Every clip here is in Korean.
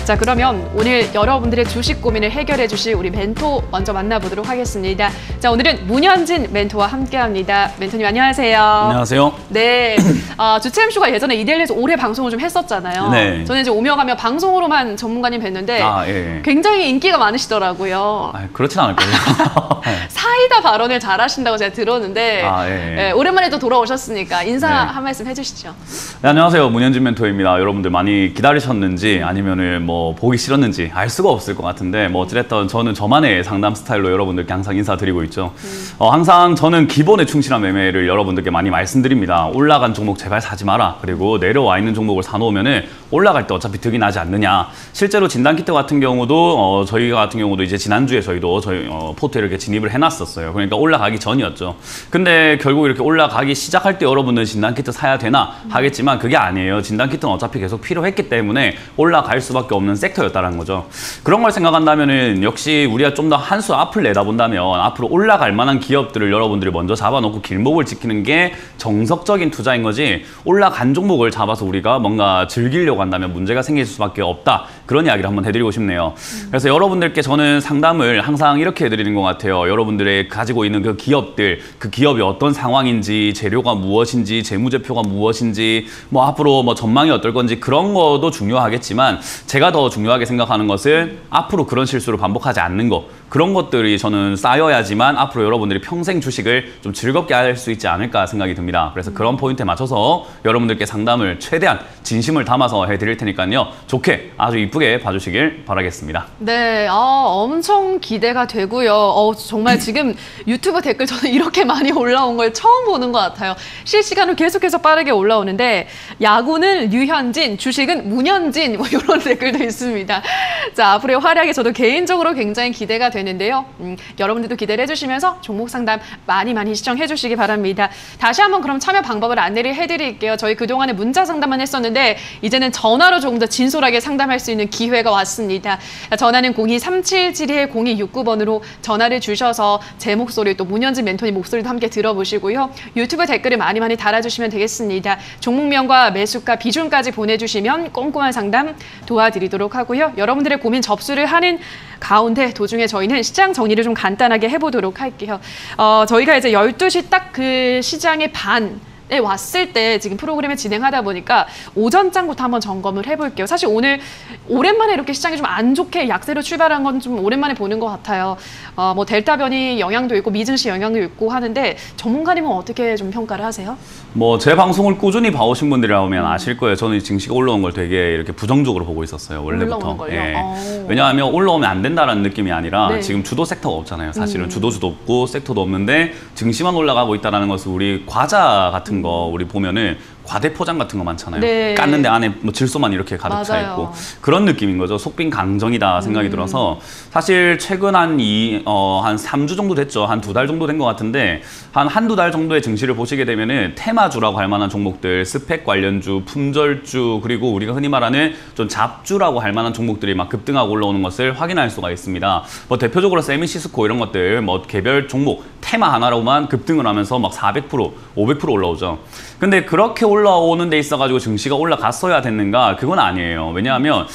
자, 그러면 오늘 여러분들의 주식 고민을 해결해 주실 우리 멘토 먼저 만나보도록 하겠습니다. 자, 오늘은 문현진 멘토와 함께합니다. 멘토님 안녕하세요. 안녕하세요. 네, 주채 MC가 예전에 이데일리에서 오래 방송을 좀 했었잖아요. 네. 저는 이제 오며 가며 방송으로만 전문가님 뵀는데 예. 굉장히 인기가 많으시더라고요. 그렇진 않을 거예요. 사이다 발언을 잘하신다고 제가 들었는데 예, 오랜만에 또 돌아오셨으니까 인사 한 말씀 해주시죠. 네, 안녕하세요. 문현진 멘토입니다. 여러분들 많이 기다리셨는지 아니면은 뭐 보기 싫었는지 알 수가 없을 것 같은데 뭐 어찌됐든 저는 저만의 상담 스타일로 여러분들께 항상 인사드리고 있죠. 항상 저는 기본에 충실한 매매를 여러분들께 많이 말씀드립니다. 올라간 종목 제발 사지 마라. 그리고 내려와 있는 종목을 사놓으면은 올라갈 때 어차피 득이 나지 않느냐. 실제로 진단키트 같은 경우도 저희 같은 경우도 이제 지난주에 저희도 저희 포트에 이렇게 진입을 해놨었어요. 그러니까 올라가기 전이었죠. 근데 결국 이렇게 올라가기 시작할 때 여러분들 진단키트 사야 되나 하겠지만 그게 아니에요. 진단키트는 어차피 계속 필요했기 때문에 올라갈 수밖에 없는 섹터였다는 거죠. 그런 걸 생각한다면은 역시 우리가 좀 더 한 수 앞을 내다본다면 앞으로 올라갈 만한 기업들을 여러분들이 먼저 잡아놓고 길목을 지키는 게 정석적인 투자인 거지, 올라간 종목을 잡아서 우리가 뭔가 즐기려고 한다면 문제가 생길 수밖에 없다. 그런 이야기를 한번 해드리고 싶네요. 그래서 여러분들께 저는 상담을 항상 이렇게 해드리는 것 같아요. 여러분들의 가지고 있는 그 기업들, 그 기업이 어떤 상황인지, 재료가 무엇인지, 재무제표가 무엇인지, 뭐 앞으로 뭐 전망이 어떨 건지 그런 것도 중요하겠지만 제가 더 중요하게 생각하는 것은 앞으로 그런 실수를 반복하지 않는 거, 그런 것들이 저는 쌓여야지만 앞으로 여러분들이 평생 주식을 좀 즐겁게 할 수 있지 않을까 생각이 듭니다. 그래서 그런 포인트에 맞춰서 여러분들께 상담을 최대한 진심을 담아서 해드릴 테니까요. 좋게 아주 이쁘게 봐주시길 바라겠습니다. 네, 엄청 기대가 되고요. 정말 지금 유튜브 댓글 저는 이렇게 많이 올라온 걸 처음 보는 것 같아요. 실시간으로 계속해서 빠르게 올라오는데 야구는 류현진, 주식은 문현진 뭐 이런 댓글도 있습니다. 자, 앞으로의 활약이 저도 개인적으로 굉장히 기대가 되는데요. 여러분들도 기대를 해주시면서 종목 상담 많이 시청해 주시기 바랍니다. 다시 한번 그럼 참여 방법을 안내를 해드릴게요. 저희 그동안에 문자 상담만 했었는데 이제는 전화로 조금 더 진솔하게 상담할 수 있는 기회가 왔습니다. 전화는 02-3771-0269번으로 전화를 주셔서 제 목소리 또 문현진 멘토님 목소리도 함께 들어보시고요. 유튜브 댓글을 많이 달아주시면 되겠습니다. 종목명과 매수가 비중까지 보내주시면 꼼꼼한 상담 도와드리도록 하고요. 여러분들의 고민 접수를 하는 가운데 도중에 저희는 시장 정리를 좀 간단하게 해보도록 할게요. 저희가 이제 12시 딱 그 시장의 반에 왔을 때 지금 프로그램을 진행하다 보니까 오전장부터 한번 점검을 해볼게요. 사실 오늘 오랜만에 이렇게 시장이 좀 안 좋게 약세로 출발한 건 좀 오랜만에 보는 것 같아요. 뭐 델타 변이 영향도 있고 미증시 영향도 있고 하는데 전문가님은 어떻게 좀 평가를 하세요? 뭐 제 방송을 꾸준히 봐오신 분들이라면 아실 거예요. 저는 증시가 올라온 걸 되게 이렇게 부정적으로 보고 있었어요. 원래부터. 왜냐하면 올라오면 안 된다라는 느낌이 아니라 지금 주도 섹터가 없잖아요. 사실은 주도주도 없고 섹터도 없는데 증시만 올라가고 있다는 것은 우리 과자 같은 거 우리 보면은 과대 포장 같은 거 많잖아요. 깠는데 안에 뭐 질소만 이렇게 가득 차 있고 그런 느낌인 거죠. 속빈 강정이다 생각이 들어서 사실 최근 한 3주 정도 됐죠. 한 2달 정도 된 것 같은데 한두 달 정도의 증시를 보시게 되면은 테마주라고 할 만한 종목들, 스펙 관련주, 품절주, 그리고 우리가 흔히 말하는 좀 잡주라고 할 만한 종목들이 막 급등하고 올라오는 것을 확인할 수가 있습니다. 뭐 대표적으로 세미시스코 이런 것들 뭐 개별 종목 테마 하나로만 급등을 하면서 막 400%, 500% 올라오죠. 근데 그렇게 올라오는 데 있어가지고 증시가 올라갔어야 됐는가? 그건 아니에요. 왜냐하면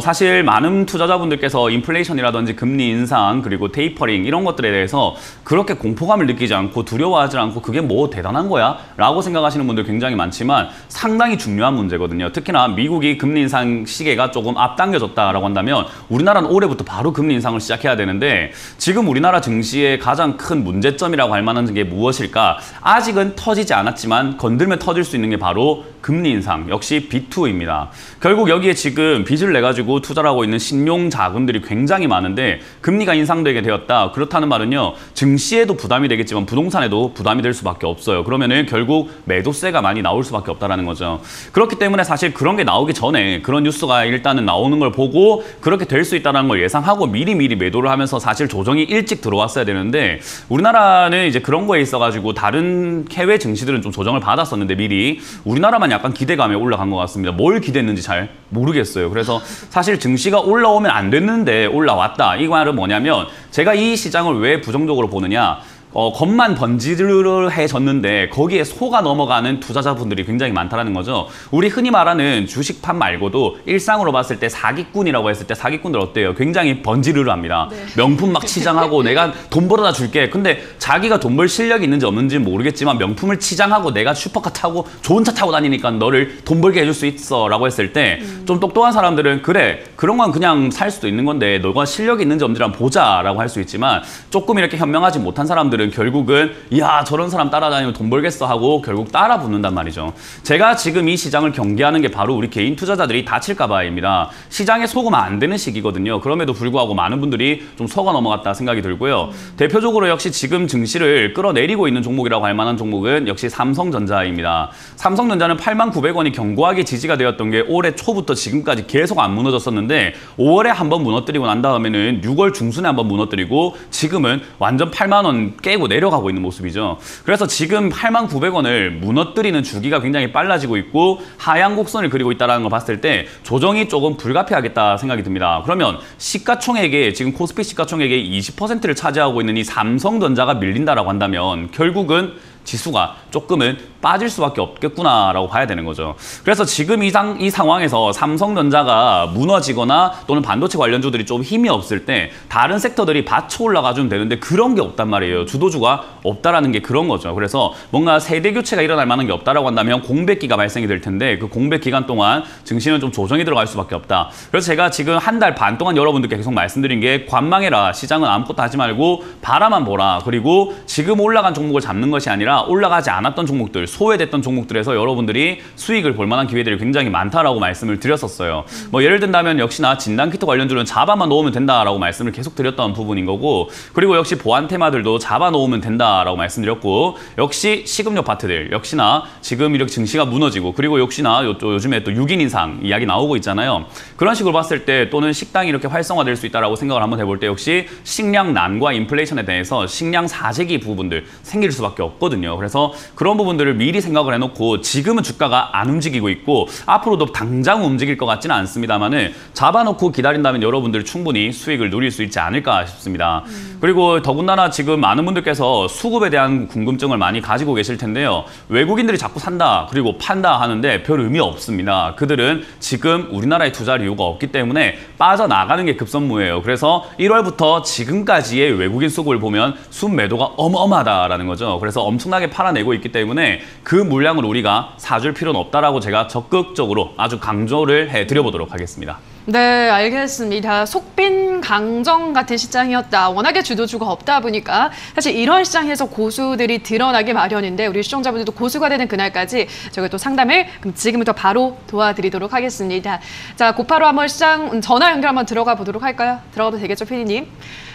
사실 많은 투자자분들께서 인플레이션이라든지 금리 인상 그리고 테이퍼링 이런 것들에 대해서 그렇게 공포감을 느끼지 않고 두려워하지 않고 그게 뭐 대단한 거야? 라고 생각하시는 분들 굉장히 많지만 상당히 중요한 문제거든요. 특히나 미국이 금리 인상 시계가 조금 앞당겨졌다라고 한다면 우리나라는 올해부터 바로 금리 인상을 시작해야 되는데 지금 우리나라 증시의 가장 큰 문제점이라고 할 만한 게 무엇일까? 아직은 터지지 않았지만 건들면 터질 수 있는 게 바로 금리 인상, 역시 B2입니다. 결국 여기에 지금 빚을 내가지고 투자를 하고 있는 신용 자금들이 굉장히 많은데 금리가 인상되게 되었다. 그렇다는 말은요, 증시에도 부담이 되겠지만 부동산에도 부담이 될 수밖에 없어요. 그러면은 결국 매도세가 많이 나올 수밖에 없다는 거죠. 그렇기 때문에 사실 그런 게 나오기 전에 그런 뉴스가 일단은 나오는 걸 보고 그렇게 될 수 있다는 걸 예상하고 미리미리 매도를 하면서 사실 조정이 일찍 들어왔어야 되는데 우리나라는 이제 그런 거에 있어가지고 다른 해외 증시들은 좀 조정을 받았었는데 미리 우리나라만 약간 기대감에 올라간 것 같습니다. 뭘 기대했는지 잘 모르겠어요. 그래서 사실 증시가 올라오면 안 됐는데 올라왔다. 이 말은 뭐냐면 제가 이 시장을 왜 부정적으로 보느냐. 겉만 번지르르해졌는데 거기에 속아 넘어가는 투자자분들이 굉장히 많다는 거죠. 우리 흔히 말하는 주식판 말고도 일상으로 봤을 때 사기꾼이라고 했을 때 사기꾼들 어때요? 굉장히 번지르르합니다. 네. 명품 막 치장하고 내가 돈 벌어다 줄게. 근데 자기가 돈 벌 실력이 있는지 없는지는 모르겠지만 명품을 치장하고 내가 슈퍼카 타고 좋은 차 타고 다니니까 너를 돈 벌게 해줄 수 있어 라고 했을 때 좀 똑똑한 사람들은 그래 그런 건 그냥 살 수도 있는 건데 너가 실력이 있는지 없는지 한번 보자 라고 할 수 있지만 조금 이렇게 현명하지 못한 사람들은 결국은 야 저런 사람 따라다니면 돈 벌겠어 하고 결국 따라 붙는단 말이죠. 제가 지금 이 시장을 경계하는 게 바로 우리 개인 투자자들이 다칠까 봐입니다. 시장에 속으면 안 되는 시기거든요. 그럼에도 불구하고 많은 분들이 좀 속아 넘어갔다 생각이 들고요. 대표적으로 역시 지금 증시를 끌어내리고 있는 종목이라고 할 만한 종목은 역시 삼성전자입니다. 삼성전자는 89,900원이 견고하게 지지가 되었던 게 올해 초부터 지금까지 계속 안 무너졌었는데 5월에 한번 무너뜨리고 난 다음에는 6월 중순에 한번 무너뜨리고 지금은 완전 8만 원 깨고 내려가고 있는 모습이죠. 그래서 지금 89,900원을 무너뜨리는 주기가 굉장히 빨라지고 있고 하향 곡선을 그리고 있다는 걸 봤을 때 조정이 조금 불가피하겠다 생각이 듭니다. 그러면 시가총액에 지금 코스피 시가총액의 20%를 차지하고 있는 이 삼성전자가 밀린다라고 한다면 결국은 지수가 조금은 빠질 수밖에 없겠구나라고 봐야 되는 거죠. 그래서 지금 이 상황에서 삼성전자가 무너지거나 또는 반도체 관련주들이 좀 힘이 없을 때 다른 섹터들이 받쳐 올라가주면 되는데 그런 게 없단 말이에요. 주도주가 없다라는 게 그런 거죠. 그래서 뭔가 세대 교체가 일어날 만한 게 없다라고 한다면 공백기가 발생이 될 텐데 그 공백 기간 동안 증시는 좀 조정이 들어갈 수밖에 없다. 그래서 제가 지금 한 달 반 동안 여러분들께 계속 말씀드린 게 관망해라. 시장은 아무것도 하지 말고 바라만 보라. 그리고 지금 올라간 종목을 잡는 것이 아니라 올라가지 않았던 종목들, 소외됐던 종목들에서 여러분들이 수익을 볼 만한 기회들이 굉장히 많다라고 말씀을 드렸었어요. 뭐 예를 든다면 역시나 진단키트 관련주는 잡아만 놓으면 된다라고 말씀을 계속 드렸던 부분인 거고 그리고 역시 보안 테마들도 잡아 놓으면 된다라고 말씀드렸고 역시 식음료 파트들 역시나 지금 이렇게 증시가 무너지고 그리고 역시나 요즘에 또 6인 인상 이야기 나오고 있잖아요. 그런 식으로 봤을 때 또는 식당이 이렇게 활성화될 수 있다라고 생각을 한번 해볼 때 역시 식량난과 인플레이션에 대해서 식량 사재기 부분들 생길 수밖에 없거든요. 그래서 그런 부분들을 미리 생각을 해놓고 지금은 주가가 안 움직이고 있고 앞으로도 당장 움직일 것 같지는 않습니다만은 잡아놓고 기다린다면 여러분들 충분히 수익을 누릴 수 있지 않을까 싶습니다. 그리고 더군다나 지금 많은 분들께서 수급에 대한 궁금증을 많이 가지고 계실 텐데요. 외국인들이 자꾸 산다 그리고 판다 하는데 별 의미 없습니다. 그들은 지금 우리나라에 투자할 이유가 없기 때문에 빠져나가는 게 급선무예요. 그래서 1월부터 지금까지의 외국인 수급을 보면 순매도가 어마어마하다라는 거죠. 그래서 엄청나게 팔아내고 있기 때문에 그 물량을 우리가 사줄 필요는 없다라고 제가 적극적으로 아주 강조를 해드려보도록 하겠습니다. 네, 알겠습니다. 속빈 강정 같은 시장이었다. 워낙에 주도주가 없다 보니까 사실 이런 시장에서 고수들이 드러나기 마련인데 우리 시청자분들도 고수가 되는 그날까지 저희가 또 상담을 그럼 지금부터 바로 도와드리도록 하겠습니다. 자, 곧바로 한번 시장 전화 연결 한번 들어가 보도록 할까요? 들어가도 되겠죠, 피디님?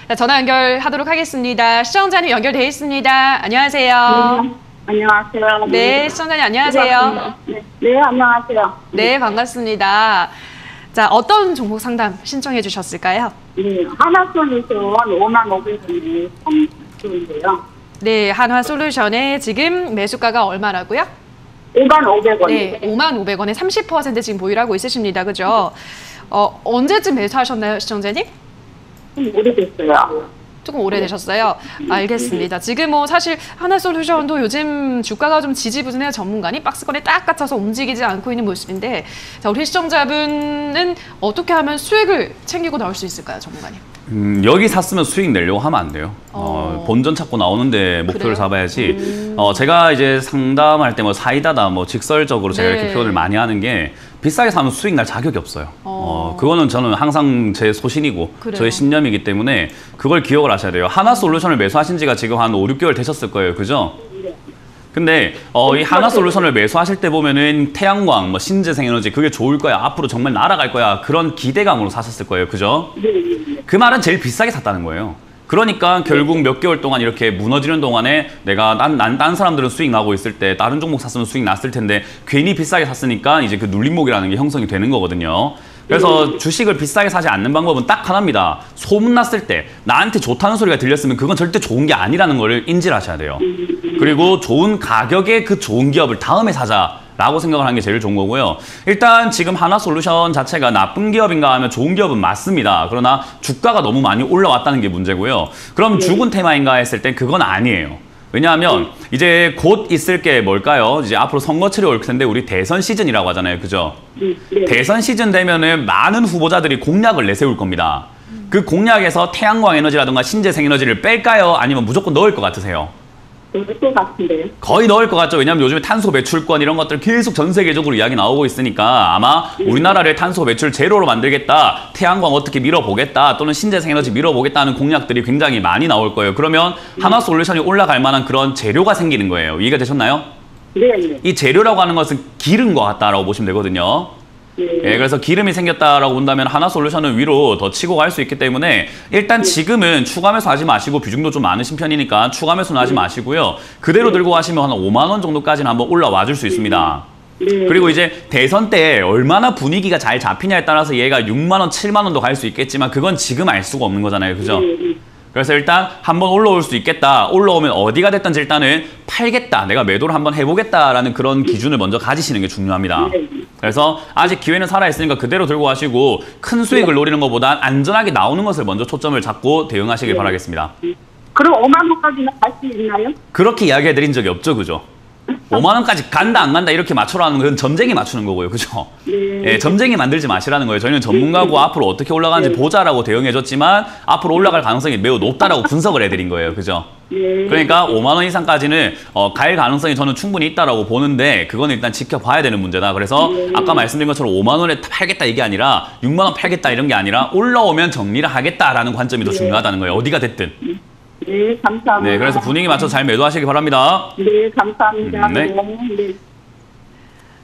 자, 전화 연결하도록 하겠습니다. 시청자님 연결돼 있습니다. 안녕하세요. 네, 안녕하세요. 네, 시청자님 안녕하세요. 네, 안녕하세요. 네, 반갑습니다. 자, 어떤 종목 상담 신청해 주셨을까요? 네, 하나솔루션 55,500원에 30주인데요. 네, 한화솔루션의 지금 매수가가 얼마라고요? 55,500원. 네, 55,500원에 30% 지금 보유를 하고 있으십니다. 그죠? 언제쯤 매수하셨나요, 시청자님? 좀 오래됐어요. 조금 오래되셨어요. 알겠습니다. 지금 뭐 사실 하나솔루션도 요즘 주가가 좀 지지부진해요. 전문가니 박스권에 딱 갇혀서 움직이지 않고 있는 모습인데 자, 우리 시청자분은 어떻게 하면 수익을 챙기고 나올 수 있을까요, 전문가님? 여기 샀으면 수익 내려고 하면 안 돼요. 본전 찾고 나오는데 목표를 그래요? 잡아야지. 제가 이제 상담할 때 뭐 사이다다 뭐 직설적으로 제가 네. 이렇게 표현을 많이 하는 게 비싸게 사면 수익 날 자격이 없어요. 그거는 저는 항상 제 소신이고 그래요. 저의 신념이기 때문에 그걸 기억을 하셔야 돼요. 하나솔루션을 매수하신 지가 지금 한 5, 6개월 되셨을 거예요. 그죠? 근데 이 하나솔루션을 매수하실 때 보면은 태양광, 뭐 신재생에너지 그게 좋을 거야. 앞으로 정말 날아갈 거야. 그런 기대감으로 사셨을 거예요. 그죠? 그 말은 제일 비싸게 샀다는 거예요. 그러니까 결국 몇 개월 동안 이렇게 무너지는 동안에 내가 딴 사람들은 수익 나고 있을 때 다른 종목 샀으면 수익 났을 텐데 괜히 비싸게 샀으니까 이제 그 눌림목이라는 게 형성이 되는 거거든요. 그래서 주식을 비싸게 사지 않는 방법은 딱 하나입니다. 소문났을 때 나한테 좋다는 소리가 들렸으면 그건 절대 좋은 게 아니라는 걸 인지를 하셔야 돼요. 그리고 좋은 가격에 그 좋은 기업을 다음에 사자 라고 생각을 하는 게 제일 좋은 거고요. 일단 지금 하나솔루션 자체가 나쁜 기업인가 하면 좋은 기업은 맞습니다. 그러나 주가가 너무 많이 올라왔다는 게 문제고요. 그럼 죽은 테마인가 했을 땐 그건 아니에요. 왜냐하면 이제 곧 있을 게 뭘까요? 이제 앞으로 선거철이 올 텐데 우리 대선 시즌이라고 하잖아요. 그죠? 대선 시즌 되면은 많은 후보자들이 공약을 내세울 겁니다. 그 공약에서 태양광 에너지라든가 신재생 에너지를 뺄까요? 아니면 무조건 넣을 것 같으세요? 넣을 것 같은데요. 거의 넣을 것 같죠. 왜냐하면 요즘에 탄소 배출권 이런 것들 계속 전 세계적으로 이야기 나오고 있으니까 아마 우리나라를 탄소 배출 제로로 만들겠다, 태양광 어떻게 밀어보겠다, 또는 신재생 에너지 밀어보겠다는 공약들이 굉장히 많이 나올 거예요. 그러면 하나솔루션이 올라갈 만한 그런 재료가 생기는 거예요. 이해가 되셨나요? 네. 이 재료라고 하는 것은 기름인 것 같다라고 보시면 되거든요. 예, 그래서 기름이 생겼다라고 본다면 하나솔루션은 위로 더 치고 갈 수 있기 때문에 일단 지금은 추가 매수하지 마시고 비중도 좀 많으신 편이니까 추가 매수는 하지 마시고요. 그대로 들고 가시면 한 5만 원 정도까지는 한번 올라와 줄 수 있습니다. 그리고 이제 대선 때 얼마나 분위기가 잘 잡히냐에 따라서 얘가 6만 원, 7만 원도 갈 수 있겠지만 그건 지금 알 수가 없는 거잖아요. 그죠? 그래서 일단 한번 올라올 수 있겠다. 올라오면 어디가 됐든지 일단은 팔겠다. 내가 매도를 한번 해보겠다라는 그런 기준을 먼저 가지시는 게 중요합니다. 그래서 아직 기회는 살아있으니까 그대로 들고 가시고 큰 수익을 노리는 것보단 안전하게 나오는 것을 먼저 초점을 잡고 대응하시길 바라겠습니다. 그럼 5만 원까지는 갈 수 있나요? 그렇게 이야기해드린 적이 없죠. 그죠? 5만 원까지 간다 안 간다 이렇게 맞춰라는 건 점쟁이 맞추는 거고요. 그죠? 예, 점쟁이 만들지 마시라는 거예요. 저희는 전문가고 앞으로 어떻게 올라가는지 보자라고 대응해줬지만 앞으로 올라갈 가능성이 매우 높다라고 분석을 해드린 거예요. 그죠? 그러니까 5만 원 이상까지는 갈 가능성이 저는 충분히 있다라고 보는데 그거는 일단 지켜봐야 되는 문제다. 그래서 아까 말씀드린 것처럼 5만 원에 팔겠다 이게 아니라 6만 원 팔겠다 이런 게 아니라 올라오면 정리를 하겠다라는 관점이 더 중요하다는 거예요. 어디가 됐든. 네, 감사합니다. 네, 그래서 분위기 맞춰서 잘 매도하시기 바랍니다. 네, 감사합니다. 네. 네.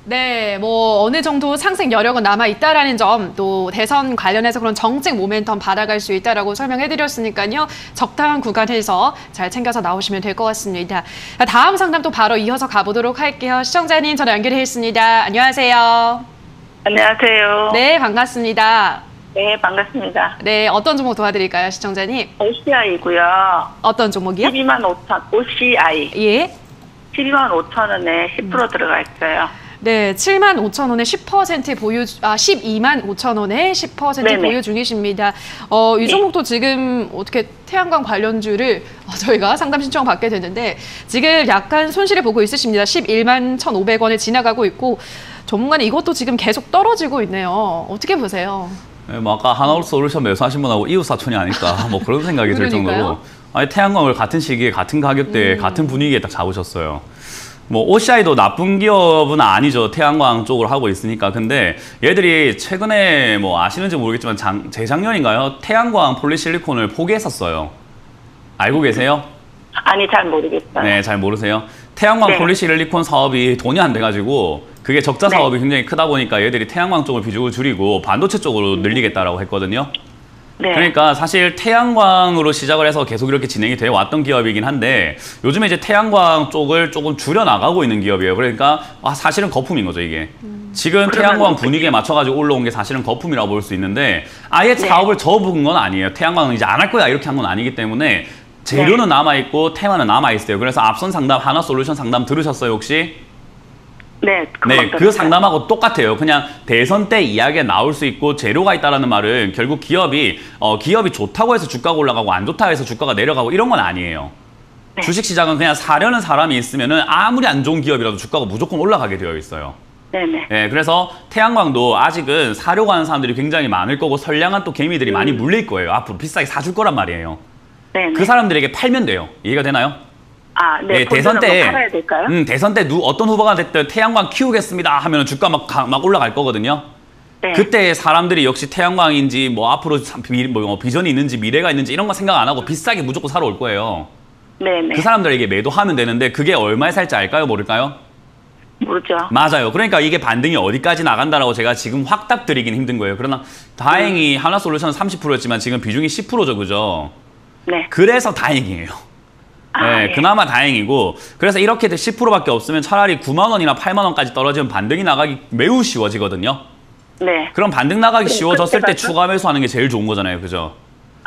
네, 뭐 어느 정도 상승 여력은 남아 있다라는 점, 또 대선 관련해서 그런 정책 모멘텀 받아갈 수 있다라고 설명해드렸으니까요. 적당한 구간에서 잘 챙겨서 나오시면 될 것 같습니다. 다음 상담 또 바로 이어서 가보도록 할게요. 시청자님 전화 연결해 있습니다. 안녕하세요. 안녕하세요. 네, 반갑습니다. 네, 반갑습니다. 네, 어떤 종목 도와드릴까요, 시청자님? OCI고요. 어떤 종목이요? 12만 5천, OCI. 예. 12만 5천 원에 10% 들어가 있어요. 네, 7만 5천 원에 10% 보유, 12만 5천 원에 10% 네네. 보유 중이십니다. 이 종목도 지금 어떻게 태양광 관련주를 저희가 상담 신청 받게 됐는데 지금 약간 손실을 보고 있으십니다. 11만 1,500원을 지나가고 있고 전문가는 이것도 지금 계속 떨어지고 있네요. 어떻게 보세요? 네, 뭐 아까 하나솔루션 매수하신 분하고 이웃 사촌이 아닐까 뭐 그런 생각이 들 정도로 아니 태양광을 같은 시기에 같은 가격대에 같은 분위기에 딱 잡으셨어요. 뭐 OCI도 나쁜 기업은 아니죠. 태양광 쪽으로 하고 있으니까. 근데 얘들이 최근에 뭐 아시는지 모르겠지만 재작년인가요? 태양광 폴리실리콘을 포기했었어요. 알고 계세요? 아니, 잘 모르겠어요. 네, 잘 모르세요. 태양광 네. 폴리실리콘 사업이 돈이 안 돼가지고 그게 적자 사업이 굉장히 크다 보니까 얘들이 태양광 쪽을 비중을 줄이고 반도체 쪽으로 늘리겠다라고 했거든요. 네. 그러니까 사실 태양광으로 시작을 해서 계속 이렇게 진행이 되어 왔던 기업이긴 한데 요즘에 이제 태양광 쪽을 조금 줄여나가고 있는 기업이에요. 그러니까 사실은 거품인 거죠, 이게. 지금 태양광 분위기에 맞춰가지고 올라온 게 사실은 거품이라고 볼 수 있는데 아예 사업을 접은 건 아니에요. 태양광은 이제 안 할 거야 이렇게 한 건 아니기 때문에 재료는 남아있고 테마는 남아있어요. 그래서 앞선 상담, 하나솔루션 상담 들으셨어요, 혹시? 네, 네, 그 상담하고 똑같아요. 그냥 대선 때 이야기가 나올 수 있고 재료가 있다라는 말은 결국 기업이 좋다고 해서 주가가 올라가고 안 좋다고 해서 주가가 내려가고 이런 건 아니에요. 네. 주식시장은 그냥 사려는 사람이 있으면은 아무리 안 좋은 기업이라도 주가가 무조건 올라가게 되어 있어요. 네네. 네, 그래서 태양광도 아직은 사려고 하는 사람들이 굉장히 많을 거고 선량한 또 개미들이 많이 물릴 거예요. 앞으로 비싸게 사줄 거란 말이에요. 네네. 그 사람들에게 팔면 돼요. 이해가 되나요? 아, 네. 대선 때 팔아야 될까요? 대선 때 어떤 후보가 됐든 태양광 키우겠습니다 하면 주가 막 올라갈 거거든요. 네. 그때 사람들이 역시 태양광인지 뭐 앞으로 비전이 있는지 미래가 있는지 이런 거 생각 안 하고 비싸게 무조건 사러 올 거예요. 네네. 그 사람들에게 매도하면 되는데 그게 얼마에 살지 알까요? 모를까요? 모르죠. 맞아요. 그러니까 이게 반등이 어디까지 나간다라고 제가 지금 확답 드리긴 힘든 거예요. 그러나 다행히 하나솔루션은 30%였지만 지금 비중이 10%죠. 그죠? 네. 그래서 다행이에요. 네, 예. 그나마 다행이고 그래서 이렇게 10%밖에 없으면 차라리 9만 원이나 8만 원까지 떨어지면 반등이 나가기 매우 쉬워지거든요. 네. 그럼 반등 나가기 쉬워졌을 때 그때 추가 매수하는 게 제일 좋은 거잖아요. 그죠?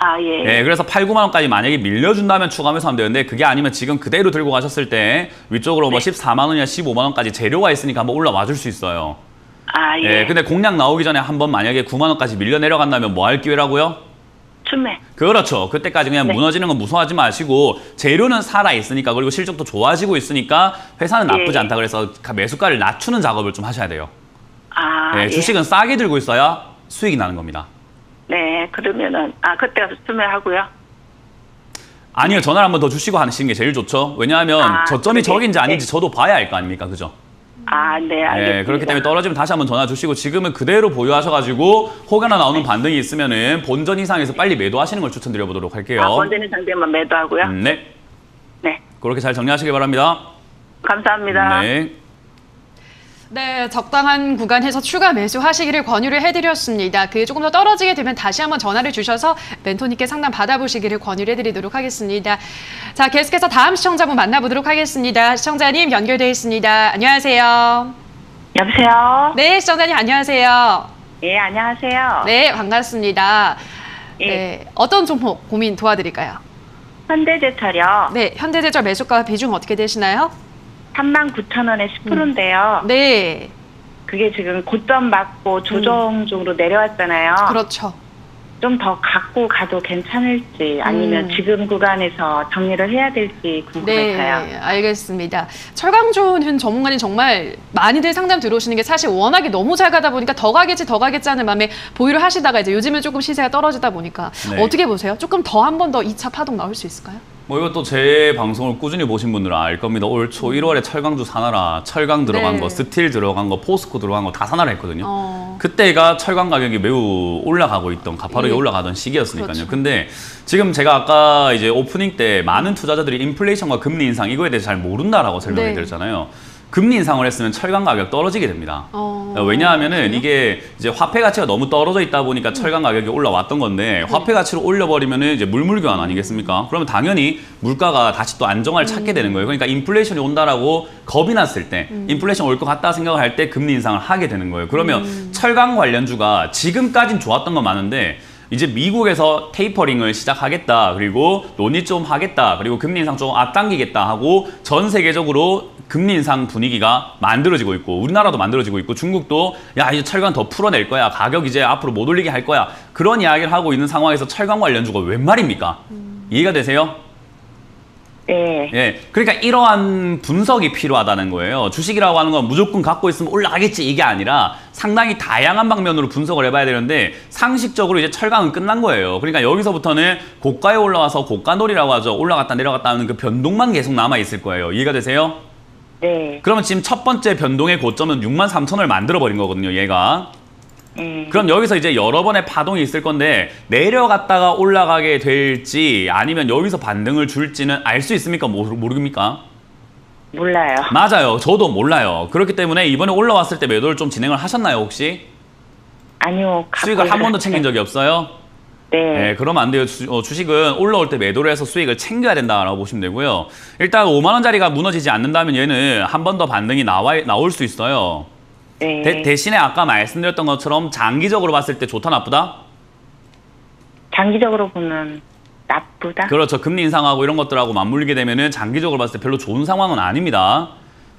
아, 예. 예, 그래서 8, 9만 원까지 만약에 밀려준다면 추가하면서 하면 되는데 그게 아니면 지금 그대로 들고 가셨을 때 위쪽으로 뭐 14만 원이나 15만 원까지 재료가 있으니까 한번 올라와 줄 수 있어요. 아, 예. 예, 근데 공략 나오기 전에 한번 만약에 9만 원까지 밀려 내려간다면 뭐 할 기회라고요? 추매. 그렇죠. 그때까지 그냥 네. 무너지는 건 무서워하지 마시고 재료는 살아 있으니까 그리고 실적도 좋아지고 있으니까 회사는 나쁘지 예. 않다 그래서 매수가를 낮추는 작업을 좀 하셔야 돼요. 아, 예, 예. 주식은 싸게 들고 있어야 수익이 나는 겁니다. 네, 그러면은, 그때 가서 추매하고요. 아니요, 전화를 한번 더 주시고 하시는 게 제일 좋죠. 왜냐하면 저점이 네. 저긴지 아닌지 네. 저도 봐야 할 거 아닙니까, 그죠? 아, 네, 알겠습니다. 예, 그렇기 때문에 떨어지면 다시 한번 전화 주시고 지금은 그대로 보유하셔가지고 혹여나 나오는 반등이 있으면은 본전 이상에서 빨리 매도하시는 걸 추천드려보도록 할게요. 본전의 상대만 매도하고요. 네, 네, 그렇게 잘 정리하시길 바랍니다. 감사합니다. 네. 네, 적당한 구간에서 추가 매수하시기를 권유를 해드렸습니다. 그게 조금 더 떨어지게 되면 다시 한번 전화를 주셔서 멘토님께 상담 받아보시기를 권유를 해드리도록 하겠습니다. 자, 계속해서 다음 시청자분 만나보도록 하겠습니다. 시청자님 연결되어 있습니다. 안녕하세요. 여보세요? 네, 시청자님 안녕하세요. 예, 안녕하세요. 네, 반갑습니다. 예. 네, 어떤 종목 고민 도와드릴까요? 현대제철이요. 네, 현대제철 매수가 비중 어떻게 되시나요? 39,000원에 10%인데요. 네, 그게 지금 고점 맞고 조정 중으로 내려왔잖아요. 그렇죠. 좀 더 갖고 가도 괜찮을지 아니면 지금 구간에서 정리를 해야 될지 궁금해서요. 네, 알겠습니다. 철강주는 전문가님 정말 많이들 상담 들어오시는 게 사실 워낙에 너무 잘 가다 보니까 더 가겠지 하는 마음에 보유를 하시다가 이제 요즘은 조금 시세가 떨어지다 보니까 네. 어떻게 보세요? 조금 더 한 번 더 2차 파동 나올 수 있을까요? 뭐 이것도 제 방송을 꾸준히 보신 분들은 알 겁니다. 올 초 1월에 철강주 사나라, 철강 들어간 네. 거, 스틸 들어간 거, 포스코 들어간 거 다 사나라 했거든요. 어. 그때가 철강 가격이 매우 올라가고 있던, 가파르게 예. 올라가던 시기였으니까요. 그렇죠. 근데 지금 제가 아까 이제 오프닝 때 많은 투자자들이 인플레이션과 금리 인상 이거에 대해서 잘 모른다라고 설명해 네. 드렸잖아요. 금리 인상을 했으면 철강 가격 떨어지게 됩니다. 왜냐하면은 그래요? 이게 이제 화폐 가치가 너무 떨어져 있다 보니까 철강 가격이 올라왔던 건데 화폐 가치를 올려버리면은 이제 물물 교환 아니겠습니까? 그러면 당연히 물가가 다시 또 안정화를 찾게 되는 거예요. 그러니까 인플레이션이 온다라고 겁이 났을 때 인플레이션 올 것 같다 생각을 할 때 금리 인상을 하게 되는 거예요. 그러면 철강 관련주가 지금까진 좋았던 건 많은데 이제 미국에서 테이퍼링을 시작하겠다. 그리고 논의 좀 하겠다. 그리고 금리 인상 좀 앞당기겠다 하고 전 세계적으로 금리 인상 분위기가 만들어지고 있고 우리나라도 만들어지고 있고 중국도 야 이제 철강 더 풀어낼 거야. 가격 이제 앞으로 못 올리게 할 거야. 그런 이야기를 하고 있는 상황에서 철강 관련주가 웬 말입니까? 이해가 되세요? 네. 예, 그러니까 이러한 분석이 필요하다는 거예요. 주식이라고 하는 건 무조건 갖고 있으면 올라가겠지 이게 아니라 상당히 다양한 방면으로 분석을 해봐야 되는데 상식적으로 이제 철강은 끝난 거예요. 그러니까 여기서부터는 고가에 올라와서 고가놀이라고 하죠. 올라갔다 내려갔다 하는 그 변동만 계속 남아있을 거예요. 이해가 되세요? 네. 그러면 지금 첫 번째 변동의 고점은 63,000원을 만들어버린 거거든요, 얘가. 그럼 여기서 이제 여러 번의 파동이 있을 건데 내려갔다가 올라가게 될지 아니면 여기서 반등을 줄지는 알 수 있습니까? 모르겠습니까? 몰라요. 맞아요. 저도 몰라요. 그렇기 때문에 이번에 올라왔을 때 매도를 좀 진행을 하셨나요, 혹시? 아니요. 수익을 한 번도 챙긴 적이 없어요? 네. 네, 그러면 안 돼요. 주식은 올라올 때 매도를 해서 수익을 챙겨야 된다라고 보시면 되고요. 일단 5만 원짜리가 무너지지 않는다면 얘는 한 번 더 반등이 나올 수 있어요. 네. 대신에 아까 말씀드렸던 것처럼 장기적으로 봤을 때 좋다 나쁘다? 장기적으로 보면 나쁘다? 그렇죠. 금리 인상하고 이런 것들하고 맞물리게 되면은 장기적으로 봤을 때 별로 좋은 상황은 아닙니다.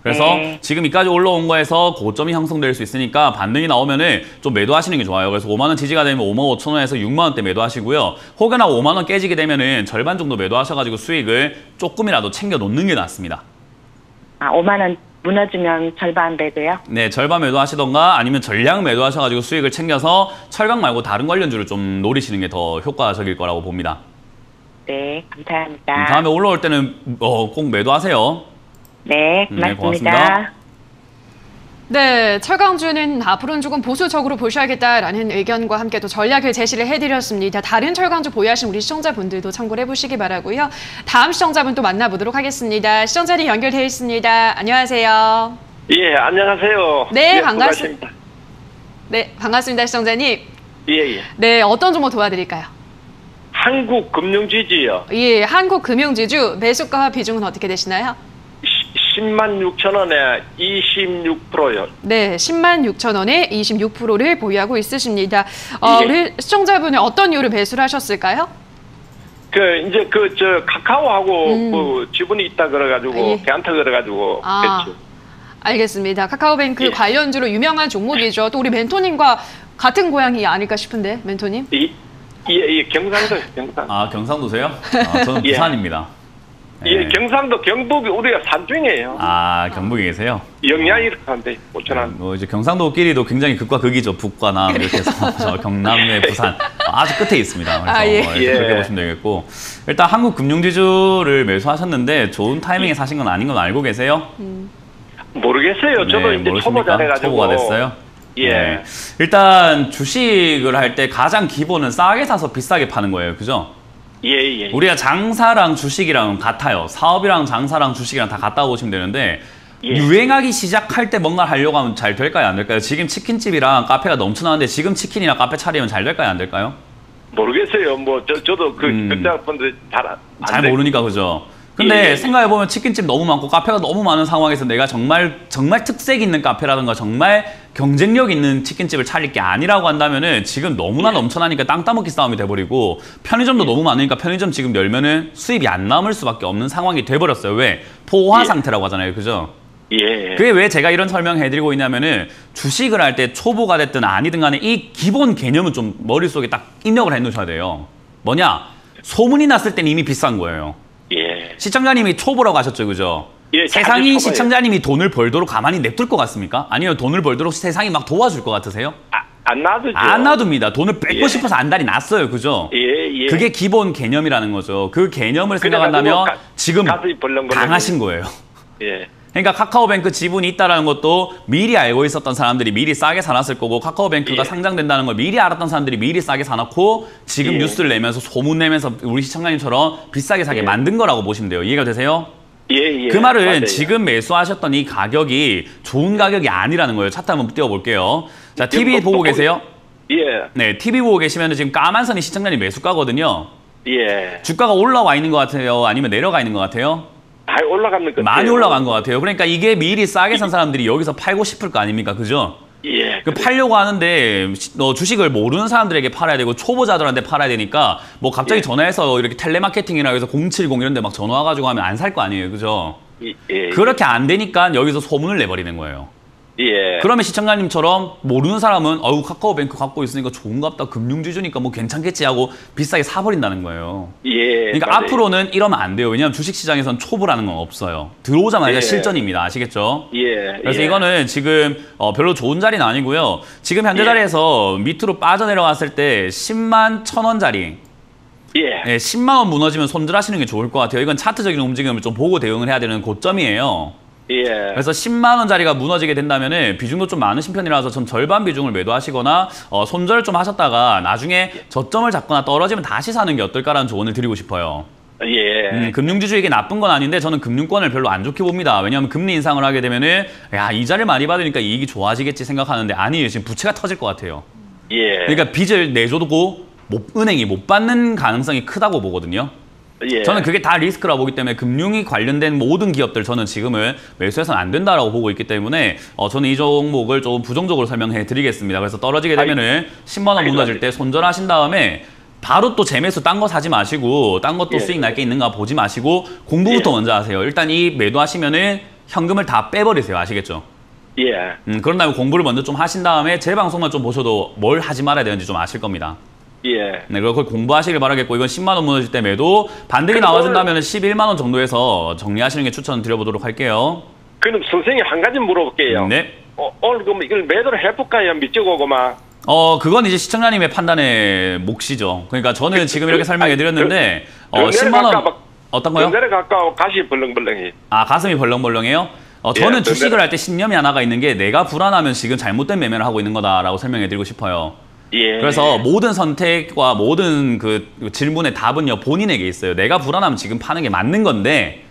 그래서 네. 지금 이까지 올라온 거에서 고점이 형성될 수 있으니까 반등이 나오면은 좀 매도하시는 게 좋아요. 그래서 5만 원 지지가 되면 5만 5천 원에서 6만 원대 매도하시고요. 혹여나 5만 원 깨지게 되면은 절반 정도 매도하셔가지고 수익을 조금이라도 챙겨 놓는 게 낫습니다. 5만 원 무너지면 절반 매도요? 네, 절반 매도하시던가 아니면 전량 매도하셔가지고 수익을 챙겨서 철강 말고 다른 관련주를 좀 노리시는 게 더 효과적일 거라고 봅니다. 네, 감사합니다. 다음에 올라올 때는 꼭 매도하세요. 네, 네, 고맙습니다. 고맙습니다. 네, 철강주는 앞으로는 조금 보수적으로 보셔야겠다라는 의견과 함께 또 전략을 제시를 해드렸습니다. 다른 철강주 보유하신 우리 시청자분들도 참고를 해보시기 바라고요. 다음 시청자분 또 만나보도록 하겠습니다. 시청자님 연결되어 있습니다. 안녕하세요. 예, 안녕하세요. 네, 예, 반갑습니다. 네, 반갑습니다, 시청자님. 예, 예. 네, 어떤 종목 도와드릴까요? 한국금융지주요. 예, 한국금융지주 매수가와 비중은 어떻게 되시나요? 106,000원에 26%요. 네, 106,000원에 26%를 보유하고 있으십니다. 예. 우리 시청자분은 어떤 이유로 매수를 하셨을까요? 이제 카카오하고 그 지분이 있다 그래가지고 예. 걔한테 그래가지고 아. 그랬죠. 알겠습니다. 카카오뱅크 예. 관련주로 유명한 종목이죠. 또 우리 멘토님과 같은 고향이 아닐까 싶은데, 멘토님? 예, 경상도 경상. 아, 경상도세요? 저는 예. 부산입니다. 예, 경상도 경북이 우리가 산중이에요. 아, 경북에 계세요? 영양이 이렇게 한데 오천안. 뭐 이제 경상도끼리도 굉장히 극과 극이죠. 북과 남 이렇게 해서 저 경남의 부산 아주 끝에 있습니다. 그래서 예. 그렇게 예. 보시면 되겠고 일단 한국 금융지주를 매수하셨는데 좋은 타이밍에 사신 건 아닌 건 알고 계세요? 모르겠어요. 저도 네, 이제 모르십니까? 초보자래가지고. 초보가 됐어요? 예. 네. 일단 주식을 할 때 가장 기본은 싸게 사서 비싸게 파는 거예요. 그죠? 예. 우리가 장사랑 주식이랑 같아요. 사업이랑 장사랑 주식이랑 다 같다고 보시면 되는데 예. 유행하기 시작할 때 뭔가 하려고 하면 잘 될까요? 안 될까요? 지금 치킨집이랑 카페가 넘쳐나는데 지금 치킨이랑 카페 차리면 잘 될까요? 안 될까요? 모르겠어요. 뭐 저도 그자분들 잘 모르니까 그죠? 근데 예. 생각해보면 치킨집 너무 많고 카페가 너무 많은 상황에서 내가 정말 특색 있는 카페라든가 정말 경쟁력 있는 치킨집을 차릴 게 아니라고 한다면은 지금 너무나 넘쳐나니까 땅 따먹기 싸움이 돼버리고 편의점도 너무 많으니까 편의점 지금 열면은 수입이 안 남을 수밖에 없는 상황이 돼버렸어요. 왜? 포화 상태라고 하잖아요. 그죠? 예. 그게 왜 제가 이런 설명해드리고 있냐면은 주식을 할 때 초보가 됐든 아니든 간에 이 기본 개념은 좀 머릿속에 딱 입력을 해놓으셔야 돼요. 뭐냐? 소문이 났을 땐 이미 비싼 거예요. 예. 시청자님이 초보라고 하셨죠, 그죠? 예, 세상이 아주 초보예요. 시청자님이 돈을 벌도록 가만히 냅둘 것 같습니까? 아니면 돈을 벌도록 세상이 막 도와줄 것 같으세요? 안 놔두죠. 안 놔둡니다. 돈을 뺏고 예. 싶어서 안달이 났어요, 그죠? 예. 그게 기본 개념이라는 거죠. 그 개념을 생각한다면 지금 가슴이 벌렁벌렁 당하신 거예요. 예. 그러니까 카카오뱅크 지분이 있다는 것도 미리 알고 있었던 사람들이 미리 싸게 사놨을 거고 카카오뱅크가 예. 상장된다는 걸 미리 알았던 사람들이 미리 싸게 사놓고 지금 예. 뉴스를 내면서 소문 내면서 우리 시청자님처럼 비싸게 사게 예. 만든 거라고 보시면 돼요. 이해가 되세요? 예. 그 말은 맞아요. 지금 매수하셨던 이 가격이 좋은 가격이 아니라는 거예요. 차트 한번 띄워볼게요. 자, TV 보고 계세요? 예. 네, TV 보고 계시면 지금 까만 선이 시청자님 매수가거든요. 예. 주가가 올라와 있는 것 같아요? 아니면 내려가 있는 것 같아요? 올라가는 것 같아요. 많이 올라간 것 같아요. 그러니까 이게 미리 싸게 산 사람들이 여기서 팔고 싶을 거 아닙니까? 그죠? 예. 그 팔려고 하는데 주식을 모르는 사람들에게 팔아야 되고 초보자들한테 팔아야 되니까 뭐 갑자기 예. 전화해서 이렇게 텔레마케팅이라 해서 070 이런 데 막 전화 와가지고 하면 안 살 거 아니에요. 그죠? 예. 그렇게 안 되니까 여기서 소문을 내버리는 거예요. 예. 그러면 시청자님처럼 모르는 사람은 어우 카카오뱅크 갖고 있으니까 좋은갑다 금융지주니까 뭐 괜찮겠지 하고 비싸게 사버린다는 거예요. 예. 그러니까 맞아요. 앞으로는 이러면 안 돼요. 왜냐하면 주식시장에선 초보라는 건 없어요. 들어오자마자 예. 실전입니다. 아시겠죠? 예. 그래서 예. 이거는 지금 별로 좋은 자리는 아니고요. 지금 현재 예. 자리에서 밑으로 빠져내려갔을 때 10만 1,000원짜리 예. 네, 10만 원 무너지면 손절하시는 게 좋을 것 같아요. 이건 차트적인 움직임을 좀 보고 대응을 해야 되는 고점이에요. 예. 그래서 10만 원짜리가 무너지게 된다면은 비중도 좀 많으신 편이라서 전 절반 비중을 매도하시거나 손절 좀 하셨다가 나중에 저점을 잡거나 떨어지면 다시 사는 게 어떨까라는 조언을 드리고 싶어요. 예. 금융지주에게 나쁜 건 아닌데 저는 금융권을 별로 안 좋게 봅니다. 왜냐하면 금리 인상을 하게 되면은 야 이자를 많이 받으니까 이익이 좋아지겠지 생각하는데 아니에요. 지금 부채가 터질 것 같아요. 예. 그러니까 빚을 내줘도 은행이 못 받는 가능성이 크다고 보거든요. 예. 저는 그게 다 리스크라고 보기 때문에 금융이 관련된 모든 기업들 저는 지금은 매수해서는 안 된다라고 보고 있기 때문에 저는 이 종목을 좀 부정적으로 설명해 드리겠습니다. 그래서 떨어지게 되면은 10만 원 무너질 때 손절하신 다음에 바로 또 재매수 딴 거 사지 마시고 딴 것도 예. 수익 날 게 있는가 보지 마시고 공부부터 예. 먼저 하세요. 일단 이 매도하시면은 현금을 다 빼버리세요. 아시겠죠? 예. 그런 다음에 공부를 먼저 좀 하신 다음에 제 방송만 좀 보셔도 뭘 하지 말아야 되는지 좀 아실 겁니다. 예. 네, 그걸 공부하시길 바라겠고 이건 10만 원 무너질 때 매도 반등이 그럼 나와준다면 11만 원 정도에서 정리하시는 게 추천드려보도록 할게요. 그럼 선생님 한 가지 물어볼게요. 네. 오늘 그럼 이걸 매도를 해볼까요? 밑쪽오고만. 그건 이제 시청자님의 판단의 몫이죠. 그러니까 저는 지금 이렇게 설명해 드렸는데 10만 원 어떤 거요? 내려 가까워 가시 벌렁벌렁해. 아, 가슴이 벌렁벌렁해요? 저는 예, 주식을 할 때 신념이 하나가 있는 게 내가 불안하면 지금 잘못된 매매를 하고 있는 거다라고 설명해 드리고 싶어요. 예. 그래서 모든 선택과 모든 그 질문의 답은요 본인에게 있어요. 내가 불안하면 지금 파는 게 맞는 건데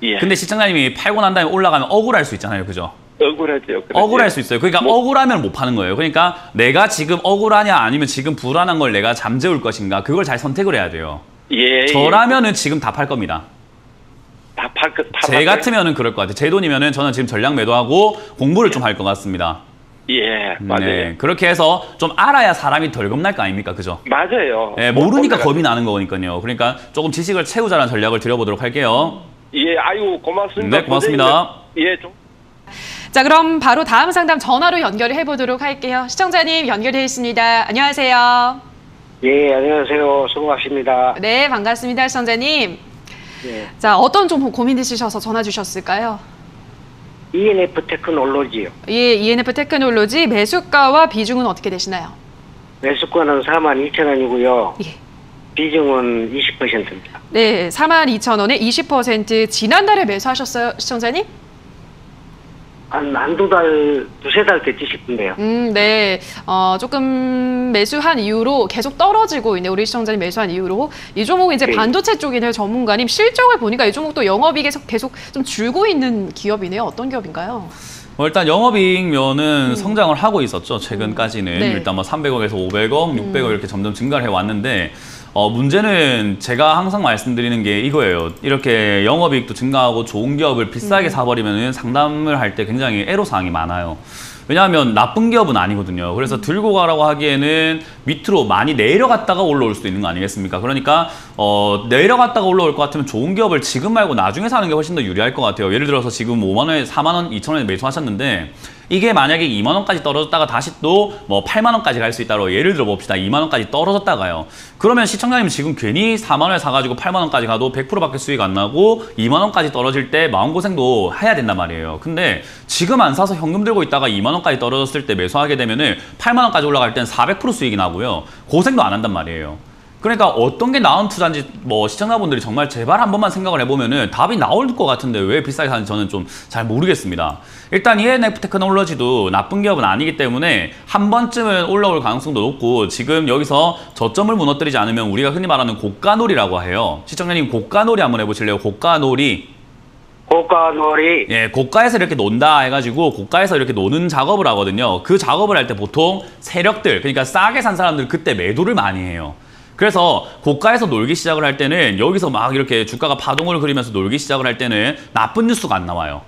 예. 근데 시청자님이 팔고 난 다음에 올라가면 억울할 수 있잖아요. 그죠? 억울하죠. 억울할 수 있어요. 그러니까 억울하면 못 파는 거예요. 그러니까 내가 지금 억울하냐 아니면 지금 불안한 걸 내가 잠재울 것인가 그걸 잘 선택을 해야 돼요. 예. 저라면은 지금 다 팔 겁니다. 제 같으면은 그럴 것 같아요. 제 돈이면은 저는 지금 전량 매도하고 공부를 좀 할 것 같습니다. 예, 맞아요. 네, 그렇게 해서 좀 알아야 사람이 덜 겁날 거 아닙니까? 그죠? 맞아요. 네, 모르니까 겁이 나는 거니까요. 그러니까 조금 지식을 채우자는 전략을 드려보도록 할게요. 예, 아유, 고맙습니다. 네, 고맙습니다. 예, 자, 그럼 바로 다음 상담 전화로 연결을 해보도록 할게요. 시청자님 연결되어 있습니다. 안녕하세요. 예, 안녕하세요. 송학입니다. 네, 반갑습니다, 시청자님. 예. 자, 어떤 좀 고민 있으셔서 전화 주셨을까요? ENF 테크놀로지요. 예, ENF 테크놀로지 매수가와 비중은 어떻게 되시나요? 매수가는 42,000원이고요. 예. 비중은 20%입니다. 네, 42,000원에 20%. 지난달에 매수하셨어요, 시청자님? 한두 달, 두세 달 됐지 싶은데요. 네. 조금 매수한 이후로 계속 떨어지고 있네. 우리 시청자님 매수한 이후로. 이 종목은 이제 네. 반도체 쪽이네요, 전문가님. 실적을 보니까 이 종목도 영업이익이 계속 좀 줄고 있는 기업이네요. 어떤 기업인가요? 일단 영업이익면은 성장을 하고 있었죠. 최근까지는. 네. 일단 뭐 300억에서 500억, 600억 이렇게 점점 증가를 해왔는데 문제는 제가 항상 말씀드리는 게 이거예요. 이렇게 영업이익도 증가하고 좋은 기업을 비싸게 사버리면 상담을 할 때 굉장히 애로사항이 많아요. 왜냐하면 나쁜 기업은 아니거든요. 그래서 들고 가라고 하기에는 밑으로 많이 내려갔다가 올라올 수도 있는 거 아니겠습니까? 그러니까 내려갔다가 올라올 것 같으면 좋은 기업을 지금 말고 나중에 사는 게 훨씬 더 유리할 것 같아요. 예를 들어서 지금 5만 원에 4만 원, 2천 원에 매수하셨는데 이게 만약에 2만 원까지 떨어졌다가 다시 또 뭐 8만 원까지 갈 수 있다고 예를 들어 봅시다. 2만 원까지 떨어졌다가요. 그러면 시청자님 지금 괜히 4만 원에 사가지고 8만 원까지 가도 100%밖에 수익 안 나고 2만 원까지 떨어질 때 마음고생도 해야 된단 말이에요. 근데 지금 안 사서 현금 들고 있다가 2만 원까지 떨어졌을 때 매수하게 되면은 8만 원까지 올라갈 땐 400% 수익이 나고요. 고생도 안 한단 말이에요. 그러니까 어떤 게 나은 투자인지 뭐 시청자분들이 정말 제발 한 번만 생각을 해보면은 답이 나올 것 같은데 왜 비싸게 사는지 저는 좀 잘 모르겠습니다. 일단 ENF 테크놀로지도 나쁜 기업은 아니기 때문에 한 번쯤은 올라올 가능성도 높고 지금 여기서 저점을 무너뜨리지 않으면 우리가 흔히 말하는 고가놀이라고 해요. 시청자님 고가놀이 한번 해보실래요? 고가놀이. 고가놀이. 예, 고가에서 이렇게 논다 해가지고 고가에서 이렇게 노는 작업을 하거든요. 그 작업을 할 때 보통 세력들, 그러니까 싸게 산 사람들 그때 매도를 많이 해요. 그래서 고가에서 놀기 시작을 할 때는 여기서 막 이렇게 주가가 파동을 그리면서 놀기 시작을 할 때는 나쁜 뉴스가 안 나와요.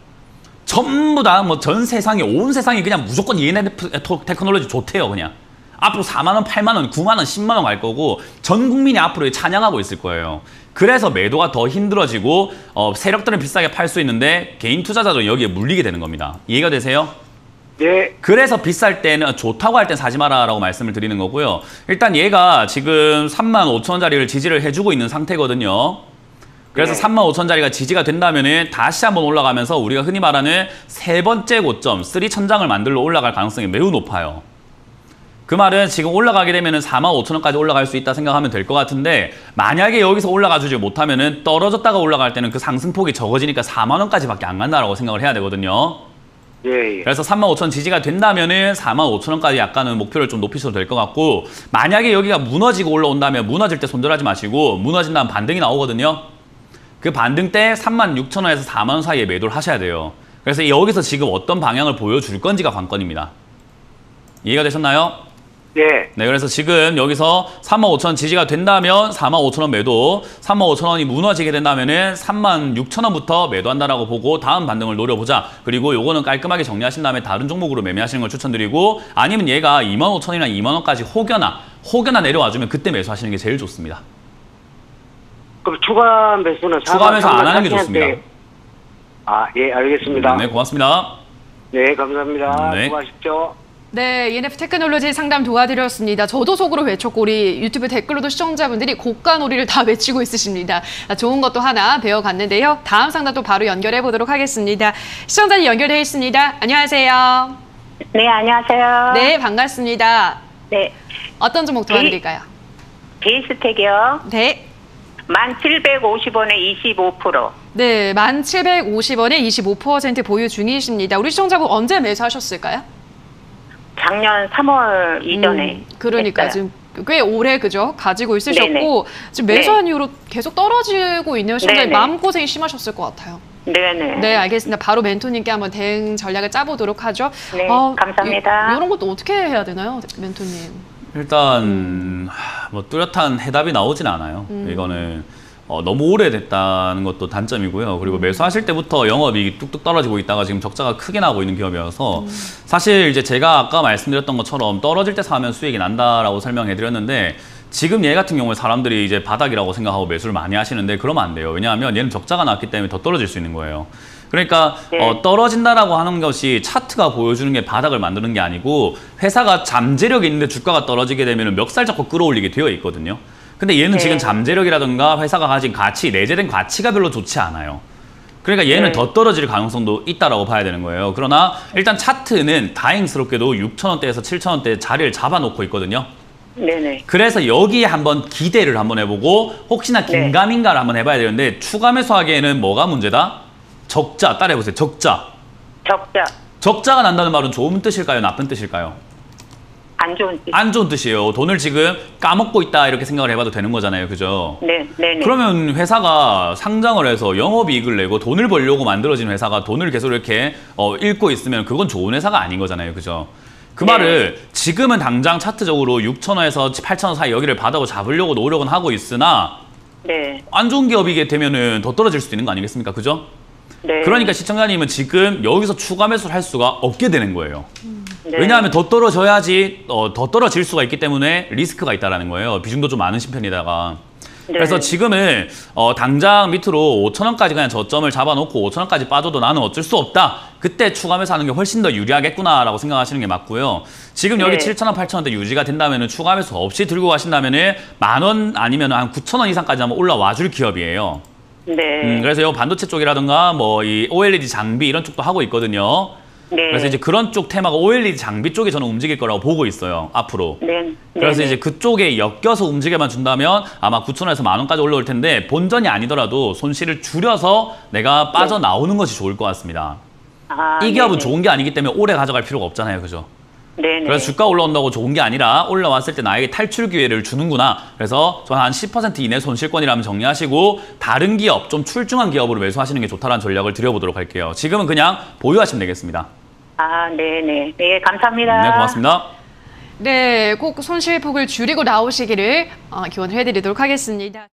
전부 다 뭐 전 세상에 온 세상이 그냥 무조건 ENF 테크놀로지 좋대요. 그냥 앞으로 4만 원, 8만 원, 9만 원, 10만 원 갈 거고 전 국민이 앞으로 찬양하고 있을 거예요. 그래서 매도가 더 힘들어지고 세력들은 비싸게 팔 수 있는데 개인 투자자도 여기에 물리게 되는 겁니다. 이해가 되세요? 네. 그래서 비쌀 때는 좋다고 할 땐 사지 마라라고 말씀을 드리는 거고요. 일단 얘가 지금 35,000원짜리를 지지를 해주고 있는 상태거든요. 그래서 네. 35,000원짜리가 지지가 된다면은 다시 한번 올라가면서 우리가 흔히 말하는 세 번째 고점 3천장을 만들러 올라갈 가능성이 매우 높아요. 그 말은 지금 올라가게 되면은 45,000원까지 올라갈 수 있다 생각하면 될 것 같은데 만약에 여기서 올라가 주지 못하면은 떨어졌다가 올라갈 때는 그 상승폭이 적어지니까 4만 원까지밖에 안 간다라고 생각을 해야 되거든요. 예, 예. 그래서 35,000원 지지가 된다면은 45,000원까지 약간은 목표를 좀 높이셔도 될 것 같고 만약에 여기가 무너지고 올라온다면 무너질 때 손절하지 마시고 무너진 다음 반등이 나오거든요. 그 반등 때 36,000원에서 4만 원 사이에 매도를 하셔야 돼요. 그래서 여기서 지금 어떤 방향을 보여줄 건지가 관건입니다. 이해가 되셨나요? 네. 네, 그래서 지금 여기서 35,000원 지지가 된다면 45,000원 매도, 35,000원이 무너지게 된다면은 36,000원부터 매도한다라고 보고 다음 반등을 노려보자. 그리고 요거는 깔끔하게 정리하신 다음에 다른 종목으로 매매하시는 걸 추천드리고 아니면 얘가 25,000원이나 2만 원까지 혹여나 내려와주면 그때 매수하시는 게 제일 좋습니다. 그럼 추가 매수는 추가 매수 안 하는 게 좋습니다. 아, 예, 알겠습니다. 네, 고맙습니다. 네, 감사합니다. 네. 수고하십시오. 네, ENF 테크놀로지 상담 도와드렸습니다. 저도 속으로 외쳤고 우리 유튜브 댓글로도 시청자분들이 고가놀이를 다 외치고 있으십니다. 좋은 것도 하나 배워갔는데요. 다음 상담 또 바로 연결해 보도록 하겠습니다. 시청자님 연결되어 있습니다. 안녕하세요. 네, 안녕하세요. 네, 반갑습니다. 네. 어떤 종목 도와드릴까요? 베이스텍이요. 네. 1,750원에 25%. 네, 1,750원에 25% 보유 중이십니다. 우리 시청자분 언제 매수하셨을까요? 작년 3월 이전에. 그러니까 했어요. 지금 꽤 오래 그죠? 가지고 있으셨고 네네. 지금 매수한 이후로 계속 떨어지고 있네요. 시청자님 네네. 마음고생이 심하셨을 것 같아요. 네네. 네, 알겠습니다. 바로 멘토님께 한번 대응 전략을 짜보도록 하죠. 네, 감사합니다. 이런 것도 어떻게 해야 되나요, 멘토님? 일단 뭐 뚜렷한 해답이 나오진 않아요. 이거는 너무 오래됐다는 것도 단점이고요. 그리고 매수하실 때부터 영업이익이 뚝뚝 떨어지고 있다가 지금 적자가 크게 나고 있는 기업이어서 사실 이제 제가 아까 말씀드렸던 것처럼 떨어질 때 사면 수익이 난다라고 설명해 드렸는데 지금 얘 같은 경우에 사람들이 이제 바닥이라고 생각하고 매수를 많이 하시는데 그러면 안 돼요. 왜냐하면 얘는 적자가 났기 때문에 더 떨어질 수 있는 거예요. 그러니까 떨어진다라고 하는 것이 차트가 보여주는 게 바닥을 만드는 게 아니고 회사가 잠재력이 있는데 주가가 떨어지게 되면 멱살 잡고 끌어올리게 되어 있거든요. 근데 얘는 지금 잠재력이라든가 회사가 가진 가치, 내재된 가치가 별로 좋지 않아요. 그러니까 얘는 더 떨어질 가능성도 있다라고 봐야 되는 거예요. 그러나 일단 차트는 다행스럽게도 6,000원대에서 7,000원대 자리를 잡아놓고 있거든요. 네네. 그래서 여기에 한번 기대를 한번 해보고 혹시나 긴가민가를 한번 해봐야 되는데 추가 매수하기에는 뭐가 문제다? 적자, 따라해보세요. 적자. 적자. 적자가 난다는 말은 좋은 뜻일까요? 나쁜 뜻일까요? 안 좋은 뜻. 안 좋은 뜻이에요. 돈을 지금 까먹고 있다 이렇게 생각을 해봐도 되는 거잖아요. 그죠? 네, 네, 네. 그러면 회사가 상장을 해서 영업이익을 내고 돈을 벌려고 만들어진 회사가 돈을 계속 이렇게 잃고 있으면 그건 좋은 회사가 아닌 거잖아요. 그죠? 그 말을 지금은 당장 차트적으로 6,000원에서 8,000원 사이 여기를 바닥으로 잡으려고 노력은 하고 있으나 안 좋은 기업이게 되면은 더 떨어질 수도 있는 거 아니겠습니까? 그죠? 네. 그러니까 시청자님은 지금 여기서 추가 매수를 할 수가 없게 되는 거예요. 왜냐하면 더 떨어져야지 더 떨어질 수가 있기 때문에 리스크가 있다라는 거예요. 비중도 좀 많으신 편이다가. 그래서 지금은 당장 밑으로 5,000원까지 그냥 저점을 잡아놓고 5,000원까지 빠져도 나는 어쩔 수 없다. 그때 추가 매수하는 게 훨씬 더 유리하겠구나라고 생각하시는 게 맞고요. 지금 여기 7,000원, 8,000원대 유지가 된다면은 추가 매수 없이 들고 가신다면은 10,000원 아니면 한 9,000원 이상까지 한번 올라와 줄 기업이에요. 그래서 이 반도체 쪽이라든가 뭐 이 OLED 장비 이런 쪽도 하고 있거든요. 그래서 이제 그런 쪽 테마가 OLED 장비 쪽에 저는 움직일 거라고 보고 있어요. 앞으로. 그래서 이제 그쪽에 엮여서 움직여만 준다면 아마 9,000원에서 10,000원까지 올라올 텐데 본전이 아니더라도 손실을 줄여서 내가 빠져나오는 것이 좋을 것 같습니다. 이 기업은 좋은 게 아니기 때문에 오래 가져갈 필요가 없잖아요. 그죠? 그래서 주가 올라온다고 좋은 게 아니라 올라왔을 때 나에게 탈출 기회를 주는구나. 그래서 저는 한 10% 이내 손실권이라면 정리하시고 다른 기업, 좀 출중한 기업으로 매수하시는 게 좋다는 전략을 드려보도록 할게요. 지금은 그냥 보유하시면 되겠습니다. 네네. 네, 감사합니다. 네, 고맙습니다. 네, 꼭 손실폭을 줄이고 나오시기를 기원을 해드리도록 하겠습니다.